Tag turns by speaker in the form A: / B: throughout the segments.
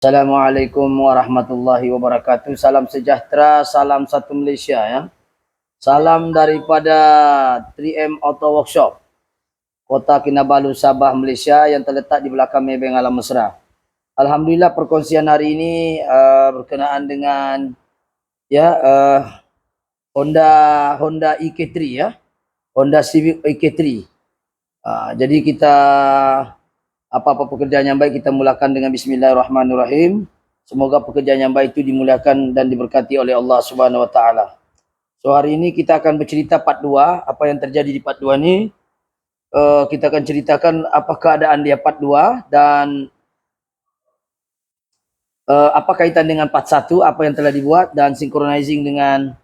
A: Assalamualaikum warahmatullahi wabarakatuh. Salam sejahtera, salam satu Malaysia ya. Salam daripada 3M Auto Workshop, Kota Kinabalu, Sabah, Malaysia yang terletak di belakang Maybank Alam Mesra. Alhamdulillah perkongsian hari ini berkenaan dengan Honda EK3 ya. Honda Civic EK3. Jadi kita apa-apa pekerjaan yang baik kita mulakan dengan bismillahirrahmanirrahim. Semoga pekerjaan yang baik itu dimuliakan dan diberkati oleh Allah Subhanahu wa taala. So hari ini kita akan bercerita part 2, apa yang terjadi di part 2 ni. Kita akan ceritakan apa keadaan dia part 2 dan apa kaitan dengan part 1, apa yang telah dibuat dan synchronizing dengan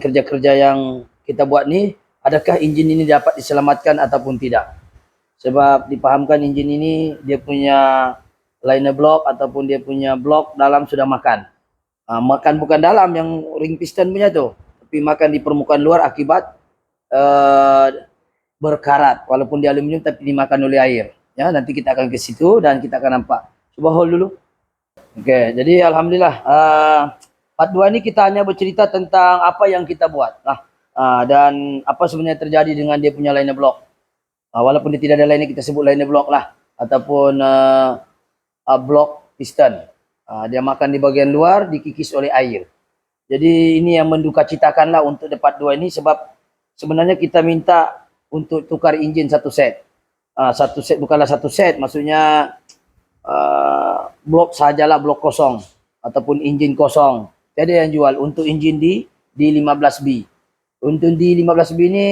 A: kerja-kerja yang kita buat ni, adakah enjin ini dapat diselamatkan ataupun tidak. Sebab dipahamkan enjin ini dia punya liner block ataupun dia punya blok dalam sudah makan. Makan bukan dalam yang ring piston punya tu, tapi makan di permukaan luar akibat berkarat. Walaupun di aluminium tapi dimakan oleh air. Ya, nanti kita akan ke situ dan kita akan nampak. Cuba hold dulu. Okey, jadi alhamdulillah part 2 ni kita hanya bercerita tentang apa yang kita buat. Dan apa sebenarnya terjadi dengan dia punya liner block. Walaupun dia tidak ada liner, kita sebut liner block lah, ataupun blok piston. Dia makan di bahagian luar, dikikis oleh air. Jadi ini yang mendukacitakan lah untuk part 2 ini, sebab sebenarnya kita minta untuk tukar enjin satu set. Satu set bukanlah satu set, maksudnya blok sahajalah, blok kosong ataupun enjin kosong. Tiada yang jual untuk enjin di 15B. Untuk di 15B ni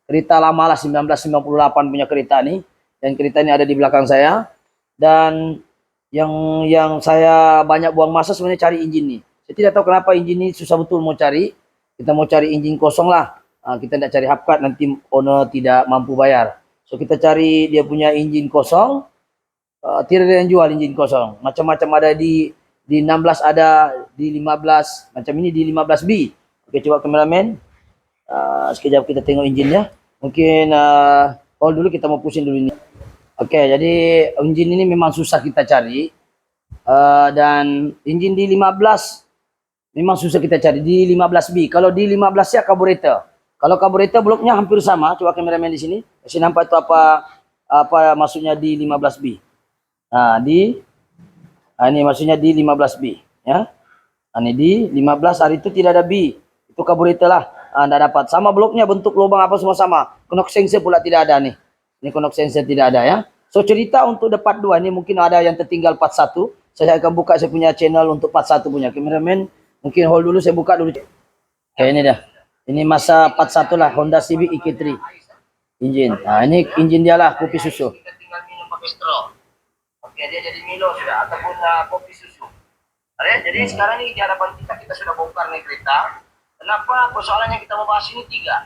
A: kereta lama lah, 1998 punya kereta ni. Dan kereta ni ada di belakang saya. Dan yang saya banyak buang masa sebenarnya cari enjin ni. Saya tidak tahu kenapa enjin ni susah betul mau cari. Kita mau cari enjin kosong lah. Kita tidak cari hubcap, nanti owner tidak mampu bayar. So kita cari dia punya enjin kosong. Tidak ada yang jual enjin kosong. Macam-macam ada di 16, ada di 15. Macam ini di 15B. Okey, coba kameraman. Sekejap kita tengok enjinnya. Mungkin hold dulu, kita mau pusing dulu ini. Okey, jadi enjin ini memang susah kita cari. Dan enjin di 15 memang susah kita cari. Di 15B. Kalau di 15 ya karburetor. Kalau karburetor bloknya hampir sama. Coba kameraman di sini. Kasih nampak itu apa maksudnya di 15B. Ini maksudnya di 15B. Ya. Ini di 15, hari itu tidak ada B. Itu karburetor lah. Tidak dapat. Sama bloknya, bentuk lubang apa semua sama. Knock sensor pula tidak ada nih. Ini knock sensor tidak ada ya. So cerita untuk part 2 ini mungkin ada yang tertinggal part 1. Saya akan buka saya punya channel untuk part 1 punya. Kameraman mungkin hold dulu, saya buka dulu. Oke, ini dah. Ini masa part 1 lah, Honda Civic EK3. Enjin. Ini enjin dia lah, kopi susu. Kita tinggal minum pakai straw. Oke, dia jadi Milo sudah ataupun kopi susu. Jadi sekarang ini di hadapan kita sudah bongkar nih kereta. Kenapa persoalan yang kita mau bahas ini 3?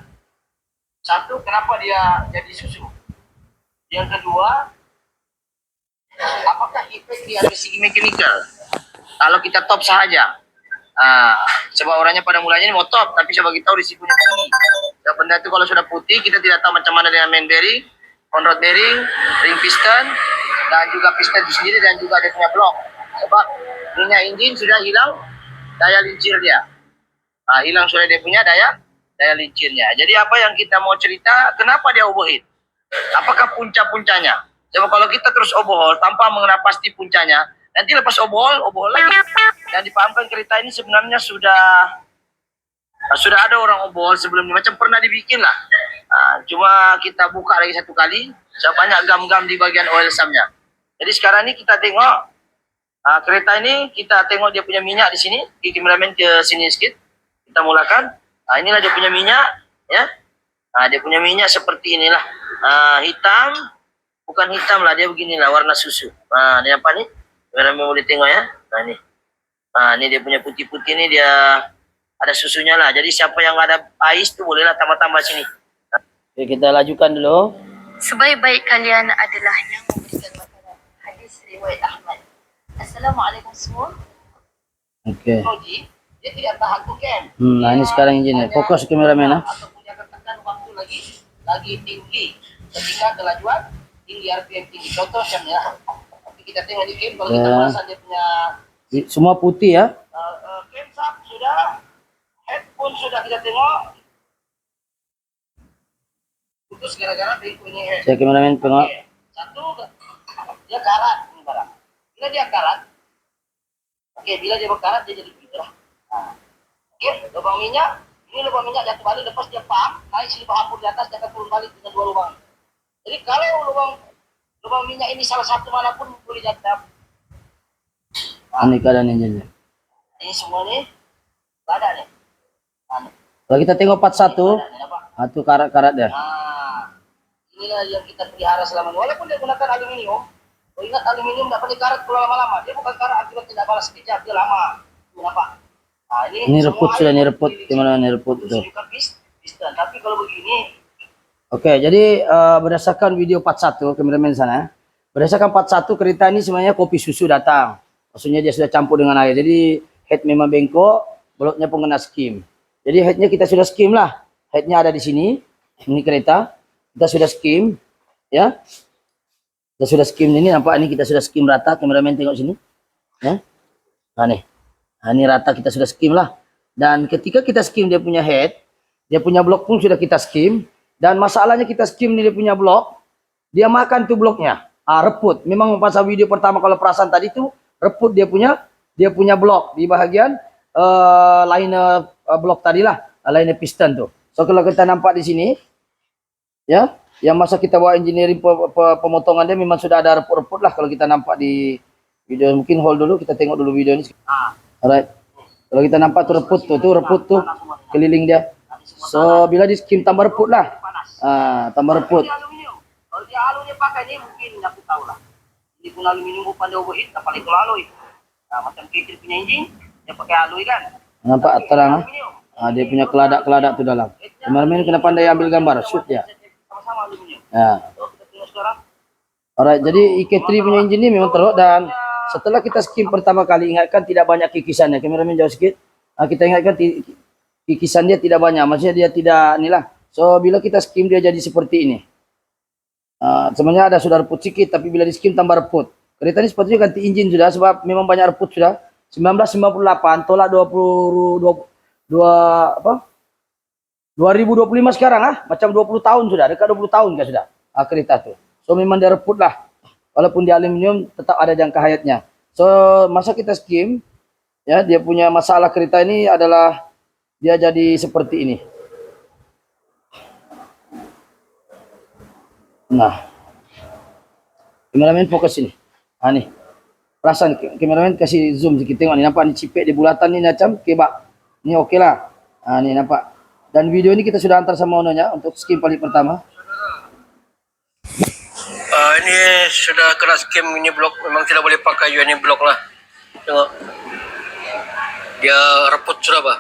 A: Satu, kenapa dia jadi susu? Yang kedua, apakah efek dia dari segi mekanikal? Kalau kita top saja. Sebab orangnya pada mulanya ini mau top, tapi saya bagi tahu risikonya tinggi. Dan benda itu kalau sudah putih, kita tidak tahu macam mana dengan main bearing, on road bearing, ring piston, dan juga piston itu sendiri, dan juga dia punya blok. Sebab minyak enjin sudah hilang daya lincir dia. Hilang sudah dia punya daya lincirnya. Jadi apa yang kita mau cerita, kenapa dia overheat? Apakah punca-puncanya? Sebab kalau kita terus overhaul tanpa mengenal pasti puncanya, nanti lepas overhaul lagi. Dan dipahamkan kereta ini sebenarnya sudah ada orang overhaul sebelumnya, macam pernah dibikin lah. Cuma kita buka lagi satu kali, banyak gam-gam di bagian oil samnya. Jadi sekarang ini kita tengok kereta ini, kita tengok dia punya minyak di sini. Kameramen ke sini sedikit. Kita mulakan. Inilah dia punya minyak, ya. Dia punya minyak seperti inilah. Hitam, bukan hitam lah, dia beginilah warna susu. Ini apa nih? Kameramen boleh tengok ya. Ini. Ini dia punya putih-putih ini, dia ada susunya lah. Jadi siapa yang ada ais tu bolehlah tambah-tambah sini. Oke, kita lajukan dulu.
B: Sebaik-baik kalian adalah yang memberikan makanan. Hadis riwayat Ahmad. Assalamualaikum semua.
A: Okey.
B: Dia tidak tahan tu kan.
A: Ini sekarang enjin. Fokus kameramen.
B: Ataupun dia akan tekan waktu lagi tinggi ketika kelajuan tinggi, RPM tinggi. Contoh macam ni lah.
A: Nanti kita tengok di game kalau kita perasan dia punya semua putih ya. Camshaft sudah, headphone sudah kita tengok. Putus gara-gara bengkok ini. Saya kameramen tengok. Satu, dia karat ini barang. Bila dia karat, bila dia berkarat dia jadi gitu lah. Lubang minyak, ini lubang minyak jatuh balik, lepas dia pump, naik si lubang hampur di atas, dia akan turun balik dengan 2 lubang. Jadi kalau lubang minyak ini salah satu manapun boleh jatuh. Ini keadaan enjinnya. Ini semua nih, ada nih. Kalau kita tengok part 1, itu karat-karat dia. Inilah yang kita pelihara selama ini. Walaupun dia gunakan aluminium, ingat aluminium tidak pakai karat kalau lama-lama. Dia bukan karat akibat tidak balas sekejap, dia lama. Kenapa? Ini reput sudah, ini reput. Gimana ini reput itu? Piston. Tapi kalau begini. Oke, jadi berdasarkan video part 1, kameramen sana. Berdasarkan part 1, kereta ini sebenarnya kopi susu datang. Maksudnya dia sudah campur dengan air. Jadi head memang bengkok, bolotnya pun kena skim. Jadi headnya kita sudah skim lah. Headnya ada di sini. Ini kereta. Kita sudah skim. Ya. Kita sudah skim ini, nampak ini kita sudah skim rata. Kameramen tengok sini. Ya. Nah nih. Nah, ini rata kita sudah skim lah. Dan ketika kita skim dia punya head, dia punya blok pun sudah kita skim. Dan masalahnya kita skim dia punya blok, dia makan tuh bloknya. Reput. Memang pas video pertama kalau perasaan tadi tuh reput dia punya blok di bahagian liner blok tadi lah, liner piston tuh. So kalau kita nampak di sini, ya, yang masa kita buat engineering pemotongan dia memang sudah ada reput-reput lah kalau kita nampak di video. Mungkin hold dulu, kita tengok dulu video ini. Alright. Kalau kita nampak tuh reput tuh keliling dia. So bila di skim tambah reput lah. Tambah reput. Kalau dia alu dia pakai ini mungkin aku tahu lah. Ini pun aluminium bukan dia overheat, tak paling kalau alloy. Macam K3 punya engine, dia pakai alloy kan. Nampak terang dia punya keladak-keladak tu dalam. Kameramen kena pandai ambil gambar, shoot dia. Sama-sama aluminium. Kita tengok sekarang. Alright, jadi IK3 punya engine ni memang teruk dan setelah kita skim pertama kali, ingatkan tidak banyak kikisannya. Kameramen jauh sikit. Kita ingatkan kikisan dia tidak banyak. Maksudnya dia tidak inilah. So bila kita skim dia jadi seperti ini. Sebenarnya ada sudah reput sikit, tapi bila di skim tambah reput. Kereta ini sepatutnya ganti engine sudah sebab memang banyak reput sudah. 1998 tolak 2025 sekarang macam 20 tahun sudah, dekat 20 tahun kan sudah kereta tu. So memang dia reput lah. Walaupun di aluminium tetap ada jangka hayatnya. So masa kita skim, ya dia punya masalah kereta ini adalah dia jadi seperti ini. Nah, kameramen fokus ini. Nih, perasaan kameramen kasih zoom sedikit tengok ni, nampak ni cipek di bulatan ni macam kebab. Ni okey lah. Ni nampak. Dan video ini kita sudah hantar sama ownernya untuk skim paling pertama. Ini sudah kena skim ini blok, memang tidak boleh pakai ini blok lah. Tengok. Dia reput sudah, Pak.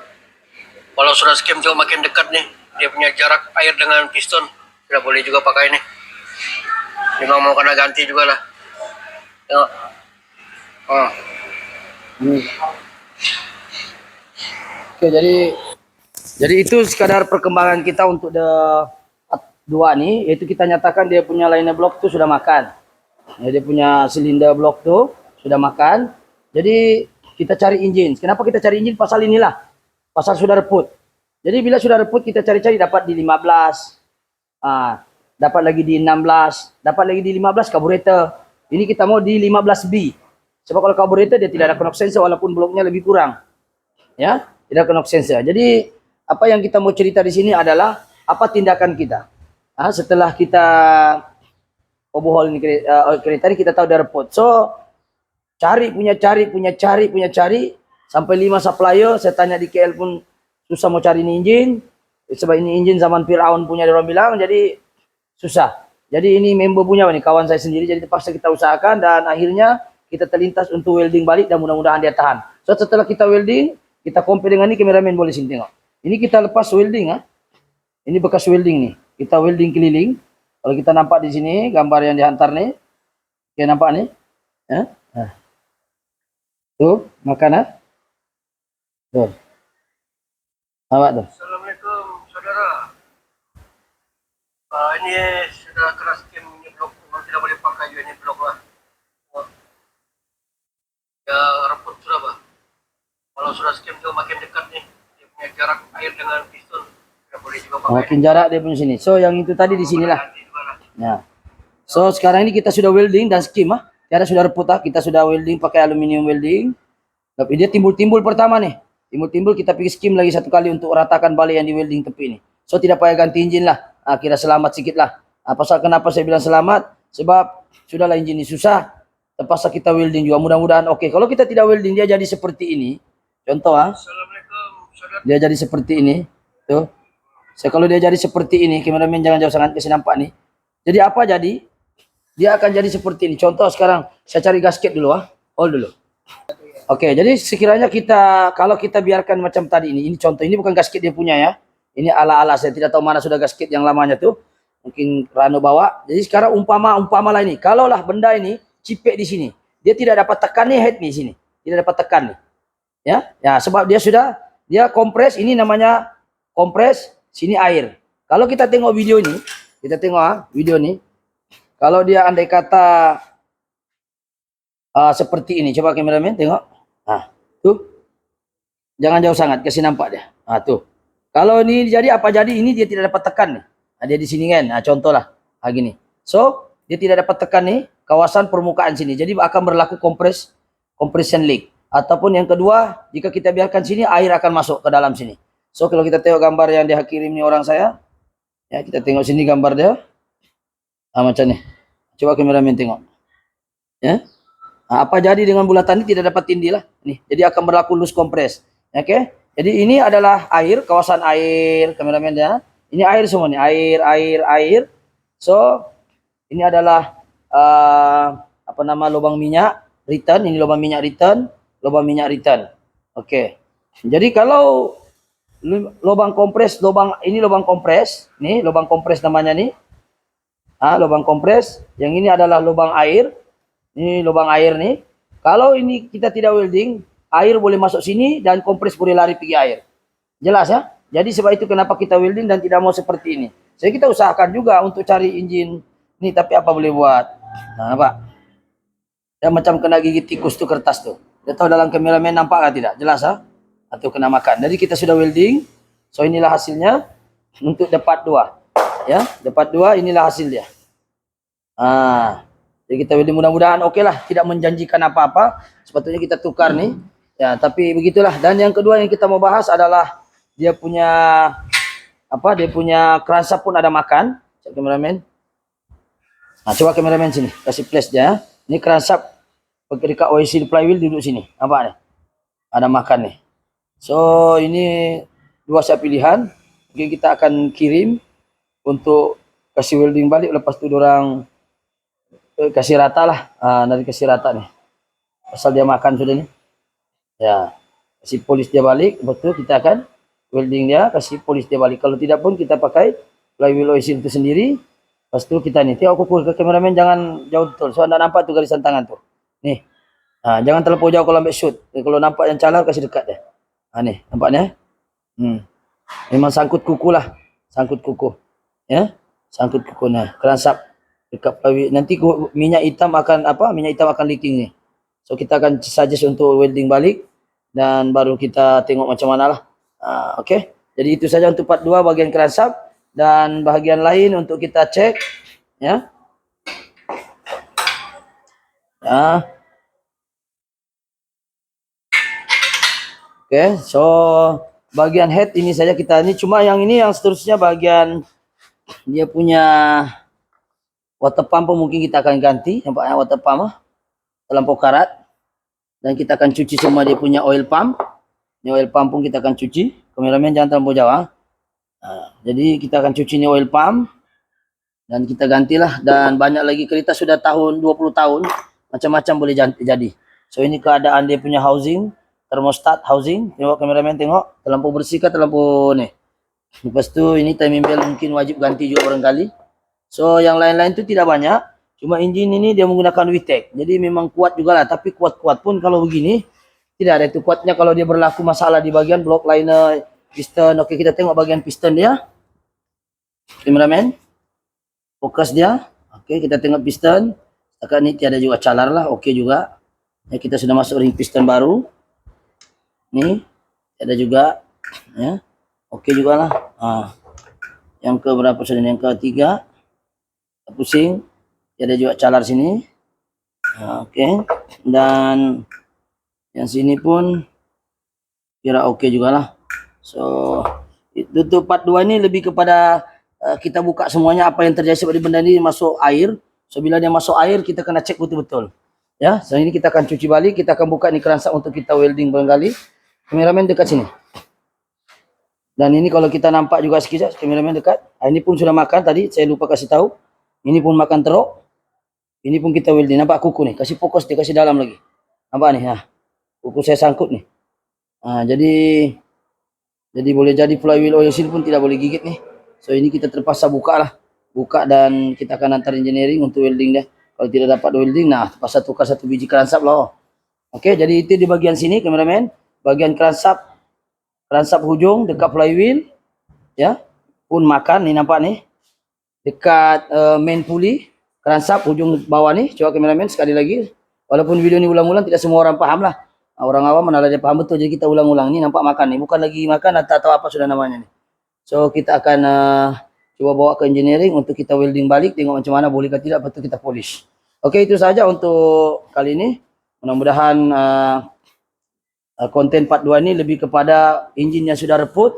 A: Kalau sudah skim tengok makin dekat nih, dia punya jarak air dengan piston, tidak boleh juga pakai ini. Memang mau kena ganti juga lah. Tengok. Oke, jadi itu sekadar perkembangan kita untuk dua nih, yaitu kita nyatakan dia punya liner block tuh sudah makan. Ya, dia punya silinder block tuh sudah makan. Jadi kita cari engine. Kenapa kita cari engine? Pasal inilah. Pasal sudah reput. Jadi bila sudah reput kita cari-cari dapat di 15. Dapat lagi di 16, dapat lagi di 15 carburetor. Ini kita mau di 15B. Sebab kalau carburetor dia tidak ada knock sensor walaupun bloknya lebih kurang. Ya, tidak knock sensor. Jadi apa yang kita mau cerita di sini adalah apa tindakan kita. Setelah kita overhaul ini kereta ini kita tahu dia reput. So cari sampai 5 supplier. Saya tanya di KL pun susah mau cari ini engine. Sebab ini engine zaman Fir'aun punya dia orang bilang, jadi susah. Jadi ini member punya nih, kawan saya sendiri, jadi terpaksa kita usahakan dan akhirnya kita terlintas untuk welding balik dan mudah-mudahan dia tahan. So setelah kita welding, kita compare dengan ini, kameramen boleh sini tengok. Ini kita lepas welding Ini bekas welding nih. Kita welding keliling. Kalau kita nampak di sini gambar yang dihantar nih. Oke, nampak nih. Tuh, makan Tuh. Nampak tuh.
C: Assalamualaikum saudara. Ini sudah keras skim ini blok, memang tidak boleh pakai ini blok lah. Ya reput sudah Pak. Kalau sudah skim juga makin dekat nih, dia punya jarak air dengan piston, nggak boleh juga pakai.
A: Makin jarak dia punya sini. So yang itu tadi di sinilah.
C: Nanti di mana?
A: Ya. So sekarang ini kita sudah welding dan skim ah. Tiada sudah reput ah. Kita sudah welding pakai aluminium welding. Tapi dia timbul-timbul pertama nih. Timbul-timbul kita pergi skim lagi satu kali untuk ratakan balik yang di welding tepi ini. So tidak payah ganti engine lah. Kira selamat sedikit lah. Pasal kenapa saya bilang selamat? Sebab sudahlah engine ini susah. Terpaksa kita welding juga. Mudah-mudahan oke. Kalau kita tidak welding dia jadi seperti ini. Contoh ah.
C: Assalamualaikum, saudara.
A: Dia jadi seperti ini. Tuh. Kalau dia jadi seperti ini, kameramen jangan jauh sangat, kasih nampak nih. Jadi apa jadi? Dia akan jadi seperti ini. Contoh sekarang saya cari gasket dulu ah. Hold dulu. Oke, jadi sekiranya kita kalau kita biarkan macam tadi ini contoh, ini bukan gasket dia punya ya. Ini ala-ala, saya tidak tahu mana sudah gasket yang lamanya tuh. Mungkin Rano bawa. Jadi sekarang umpama lah ini. Kalaulah benda ini cipek di sini, dia tidak dapat tekan nih head nih sini. Tidak dapat tekan nih. Ya, sebab dia kompres, ini namanya kompres, sini air. Kalau kita tengok video ini, video ini. Kalau dia andai kata seperti ini, coba kameramen tengok. Tuh. Jangan jauh sangat, kasih nampak dia. Tuh. Kalau ini jadi apa jadi, ini dia tidak dapat tekan nih. Dia di sini kan. Contoh lah. Gini. So, dia tidak dapat tekan nih kawasan permukaan sini. Jadi akan berlaku compression leak. Ataupun yang kedua, jika kita biarkan sini, air akan masuk ke dalam sini. So, kalau kita tengok gambar yang dia kirim nih orang saya. Ya, kita tengok sini gambar dia. Macam ni. Coba kameramen tengok. Ya. Apa jadi dengan bulatan ini tidak dapat tindih lah. Nih, jadi akan berlaku loose compress. Oke. Jadi ini adalah air, kawasan air, kameramen ya. Ini air semua nih, air. So, ini adalah lubang minyak return, ini lubang minyak return. Oke. Jadi kalau lubang kompres, ini lubang kompres namanya nih. Lubang kompres, yang ini adalah lubang air. Ini lubang air nih. Kalau ini kita tidak welding, air boleh masuk sini dan kompres boleh lari pergi air. Jelas ya? Jadi sebab itu kenapa kita welding dan tidak mau seperti ini. Jadi kita usahakan juga untuk cari engine ini, tapi apa boleh buat? Pak. Ya macam kena gigit tikus tuh kertas tuh. Dia tahu dalam kameramen nampak tidak? Jelas ha? Atau kena makan. Jadi kita sudah welding. So inilah hasilnya untuk dapat 2. Ya, dapat 2 inilah hasil dia. Jadi kita welding, mudah-mudahan oke lah, tidak menjanjikan apa-apa. Sepatutnya kita tukar nih. Ya, tapi begitulah. Dan yang kedua yang kita mau bahas adalah dia punya crankshaft pun ada makan. Cek kameramen. Coba kameramen sini, kasih flash dia. Ini crankshaft dekat oil flywheel duduk sini. Nampak nih? Ada makan nih. So, ini 2 set pilihan. Mungkin kita akan kirim untuk kasih welding balik, lepas tu orang kasih rata lah. Nanti kasih rata nih. Asal dia makan sudah nih. Ya, kasih polis dia balik, betul kita akan welding dia, kasih polis dia balik. Kalau tidak pun kita pakai flywheel oil itu sendiri. Lepas itu kita nih, tengok kukur ke kameramen, jangan jauh betul. So anda nampak tuh garisan tangan tuh. Nih. Jangan terlalu jauh kalau ambil shoot. Kalau nampak yang calar kasih dekat deh. Nih, nampaknya. Memang sangkut kuku lah. Sangkut kuku. Ya. Sangkut kuku nah. Crankshaft dekat flywheel. Nanti minyak hitam akan leaking nih. So kita akan suggest untuk welding balik dan baru kita tengok macam mana lah. Oke. Jadi itu saja untuk part 2 bagian crankshaft, dan bahagian lain untuk kita cek ya. Oke, so bagian head ini saja kita ini, cuma yang ini yang seterusnya bagian dia punya water pump mungkin kita akan ganti, nampaknya water pump terlampau karat, dan kita akan cuci semua dia punya oil pump. Ini oil pump pun kita akan cuci. Kameramen jangan terlampau jauh. Jadi kita akan cuci ini oil pump dan kita gantilah, dan banyak lagi kereta sudah tahun 20 tahun, macam-macam boleh jadi. So ini keadaan dia punya housing, thermostat housing. Tengok kameramen, tengok terlampau bersih kah, terlampau nih. Lepas tu ini timing belt mungkin wajib ganti juga barangkali. So yang lain-lain tu tidak banyak. Cuma engine ini dia menggunakan WTEC. Jadi memang kuat juga lah. Tapi kuat-kuat pun kalau begini tidak ada itu kuatnya kalau dia berlaku masalah di bagian block liner, piston. Oke, kita tengok bagian piston dia. Kameramen, fokus dia. Oke, kita tengok piston. Setakat ini tiada juga calar lah. Oke juga. Ya, kita sudah masuk ring piston baru. Nih, ada juga ya. Oke juga lah. Yang ke berapa sudah? Yang ketiga. Kita pusing. Ada juga calar sini. Oke. Dan yang sini pun kira oke juga lah. So, itu tuh part 2 ini lebih kepada kita buka semuanya apa yang terjadi seperti benda ini masuk air. So, bila dia masuk air, kita kena cek betul-betul. Ya, so ini kita akan cuci balik, kita akan buka ini keransak untuk kita welding barangkali. Kameramen dekat sini. Dan ini kalau kita nampak juga sekejap, kameramen dekat. Ini pun sudah makan tadi, saya lupa kasih tahu. Ini pun makan teruk. Ini pun kita welding. Nampak kuku nih, kasih fokus dia, kasih dalam lagi. Nampak nih, ya. Kuku saya sangkut nih. Jadi boleh jadi flywheel oil seal pun tidak boleh gigit nih. So ini kita terpaksa buka lah. Buka dan kita akan antar engineering untuk welding deh. Kalau tidak dapat welding, nah terpaksa tukar 1 biji keransap loh. Oke, jadi itu di bagian sini kameramen. Bagian keransap hujung dekat flywheel. Ya, pun makan nih nampak nih. Dekat main pulley. Keransap hujung bawah nih. Coba kameramen sekali lagi. Walaupun video ini ulang-ulang tidak semua orang paham lah. Orang awam mana dia paham betul, jadi kita ulang-ulang. Ini nampak makan nih, bukan lagi makan atau apa sudah namanya nih. So kita akan coba bawa ke engineering untuk kita welding balik, tengok macam mana boleh ke tidak, betul kita polish. Oke, itu saja untuk kali ini. Mudah-mudahan konten part 2 ini lebih kepada engine yang sudah reput,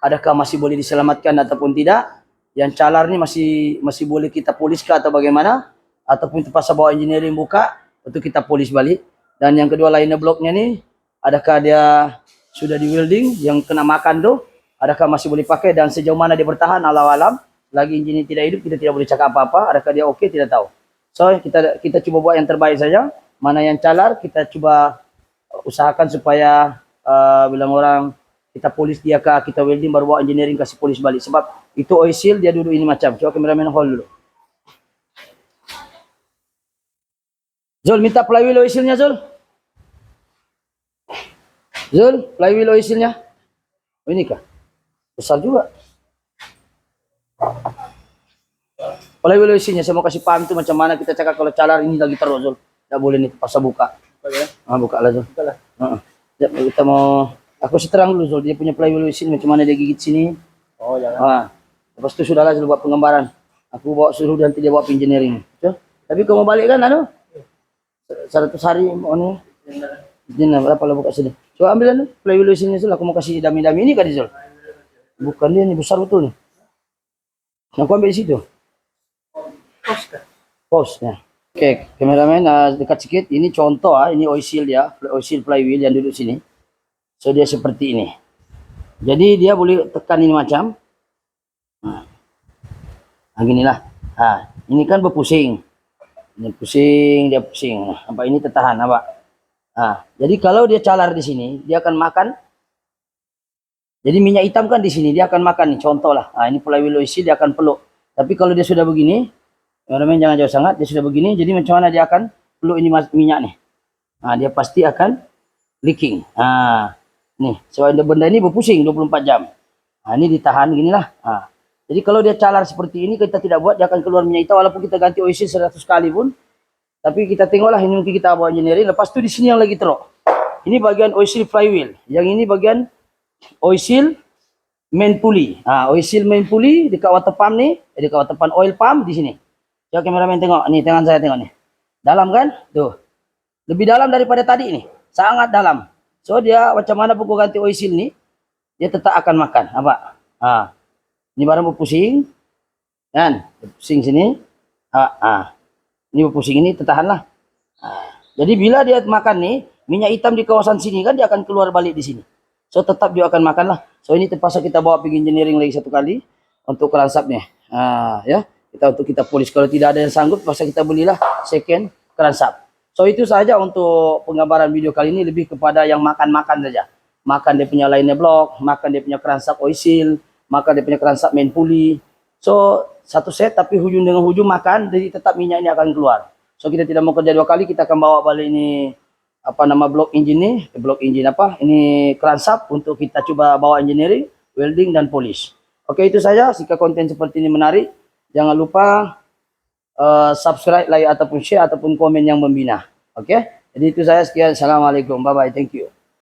A: adakah masih boleh diselamatkan ataupun tidak. Yang calar ini masih boleh kita polish kah atau bagaimana, ataupun terpaksa bawa engineering buka untuk kita polish balik. Dan yang kedua liner blocknya nih, adakah dia sudah di welding yang kena makan tuh, adakah masih boleh pakai dan sejauh mana dia bertahan, Allah alam. Lagi engine ini tidak hidup, kita tidak boleh cakap apa-apa. Adakah dia oke, tidak tahu. So kita coba buat yang terbaik saja. Mana yang calar kita coba usahakan supaya bilang orang kita polish dia kah, kita welding baru bawa engineering kasih polish balik. Sebab itu oil seal dia duduk ini macam. Coba kameramen hold dulu. Zul minta flywheel oil seal-nya Zul. Zul, flywheel oil seal-nya. Oh, ini kah? Besar juga. Flywheel oil seal-nya saya mau kasih paham itu macam mana kita cakap kalau calar ini lagi terus Zul. Tidak boleh nih, pasal buka. Buka lah Zul. Buka lah. Kita mau, aku seterang dulu Zul, dia punya flywheel oil seal macam mana dia gigit sini. Oh jangan. Lepas itu sudahlah Zul buat penggambaran. Aku bawa suruh nanti dia bawa engineering. So, tapi kau mau balik kan 100 hari mau nih. Ini berapa lah buka sini. Coba ambil anu flywheel oil seal-nya Zul, aku mau kasih dami-dami ini kan Zul. Bukan dia ini besar betul nih. Aku ambil di situ. Posnya. Oke, kameramen dekat sedikit. Ini contoh ini oil seal dia, oil seal flywheel yang duduk sini. So dia seperti ini. Jadi dia boleh tekan ini macam. Ginilah. Ini kan berpusing. Ini pusing, dia pusing. Nampak ini tertahan, nampak? Jadi kalau dia calar di sini, dia akan makan. Jadi minyak hitam kan di sini, dia akan makan nih. Contoh lah. Ini flywheel oil seal dia akan peluk. Tapi kalau dia sudah begini, teman-teman jangan jauh sangat, dia sudah begini, jadi macam mana dia akan peluk ini minyak nih. Dia pasti akan leaking. Nih, soalnya benda ini berpusing 24 jam. Ini ditahan ginilah. Jadi kalau dia calar seperti ini, kita tidak buat, dia akan keluar minyak hitam, walaupun kita ganti oil seal 100 kali pun. Tapi kita tengoklah, ini mungkin kita bawa engineering, lepas itu di sini yang lagi teruk. Ini bagian oil seal flywheel, yang ini bagian oil seal main pulley. Oil seal main pulley dekat water pump nih, dekat water pump oil pump di sini. Coba kameramen tengok, nih tangan saya tengok nih. Dalam kan? Tuh. Lebih dalam daripada tadi nih. Sangat dalam. So dia macam mana pun ganti oil seal nih, dia tetap akan makan. Nampak? Ini barang berpusing. Kan? Berpusing sini. Ini berpusing ini tertahanlah. Jadi bila dia makan nih, minyak hitam di kawasan sini kan dia akan keluar balik di sini. So tetap dia akan makan lah. So ini terpaksa kita bawa pergi engineering lagi 1 kali untuk keransapnya. Ya. Untuk kita polish. Kalau tidak ada yang sanggup, pasal kita belilah second keransap. So itu saja untuk penggambaran video kali ini, lebih kepada yang makan-makan saja. Makan dia punya liner block, makan dia punya keransap oil seal, makan dia punya keransap main pulley. So satu set tapi hujung dengan hujung makan, jadi tetap minyak ini akan keluar. So kita tidak mau kerja 2 kali, kita akan bawa balik ini block engine nih, ini keransap untuk kita coba bawa engineering, welding dan polish. Oke, itu saja. Jika konten seperti ini menarik, jangan lupa subscribe, like ataupun share ataupun komen yang membina. Oke, Jadi itu saya sekian. Assalamualaikum. Bye bye. Thank you.